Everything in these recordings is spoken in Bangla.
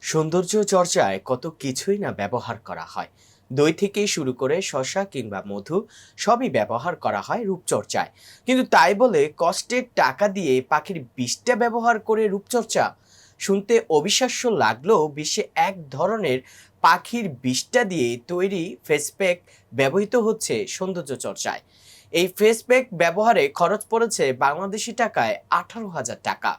সৌন্দর্য চর্চায় কত কিছুই না ব্যবহার করা হয়। দই থেকে শুরু করে শসা কিংবা মধু সবই ব্যবহার করা হয় রূপচর্চায়। কিন্তু তাই বলে কষ্টের টাকা দিয়ে পাখির বিষটা ব্যবহার করে রূপচর্চা? শুনতে অবিশ্বাস্য লাগলেও বিশ্বে এক ধরনের পাখির বিষটা দিয়ে তৈরি ফেস প্যাক ব্যবহৃত হচ্ছে সৌন্দর্য চর্চায়। এই ফেস প্যাক ব্যবহারে খরচ পড়েছে বাংলাদেশি টাকায় 18,000 টাকা।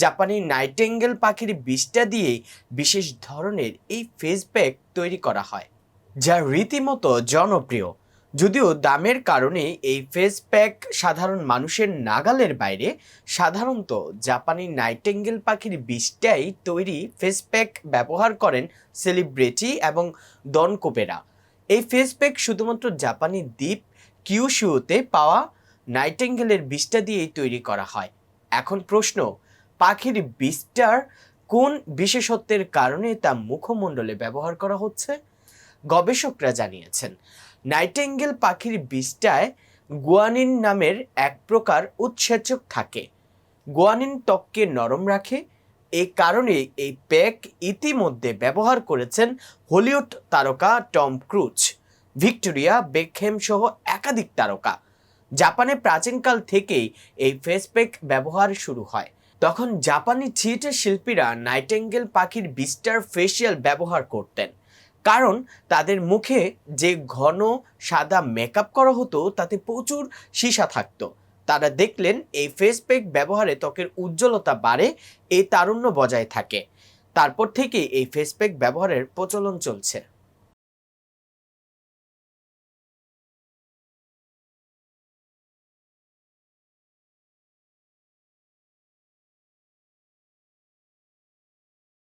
জাপানি নাইটেঙ্গেল পাখির বিষটা দিয়ে বিশেষ ধরনের এই ফেস প্যাক তৈরি করা হয়, যা রীতিমতো জনপ্রিয়। যদিও দামের কারণে এই ফেস প্যাক সাধারণ মানুষের নাগালের বাইরে, সাধারণত জাপানি নাইটেঙ্গেল পাখির বিষটাই তৈরি ফেস প্যাক ব্যবহার করেন সেলিব্রিটি এবং দনকোপেরা। এই ফেস প্যাক শুধুমাত্র জাপানি দ্বীপ কিউশুতে পাওয়া নাইটেঙ্গেলের বিষটা দিয়েই তৈরি করা হয়। এখন প্রশ্ন, পাখির বিষটার কোন বিশেষত্বের কারণে তা মুখমণ্ডলে ব্যবহার করা হচ্ছে? গবেষকরা জানিয়েছেন, নাইটেঙ্গেল পাখির বিষটায় গুয়ানিন নামের এক প্রকার উৎসেচক থাকে। গুয়ানিন ত্বককে নরম রাখে। এই কারণে এই প্যাক ইতিমধ্যে ব্যবহার করেছেন হলিউড তারকা টম ক্রুজ, ভিক্টোরিয়া বেকহ্যাম সহ একাধিক তারকা। জাপানে প্রাচীনকাল থেকেই এই ফেস প্যাক ব্যবহার শুরু হয়। তখন জাপানি থিয়েটার শিল্পীরা নাইটেঙ্গেল পাখির বিস্টার ফেসিয়াল ব্যবহার করতেন, কারণ তাদের মুখে যে ঘন সাদা মেকআপ করা হতো তাতে প্রচুর সীসা থাকতো। তারা দেখলেন এই ফেস প্যাক ব্যবহারে ত্বকের উজ্জ্বলতা বাড়ে, এই তারুণ্য বজায় থাকে। তারপর থেকে এই ফেস প্যাক ব্যবহারের প্রচলন চলছে।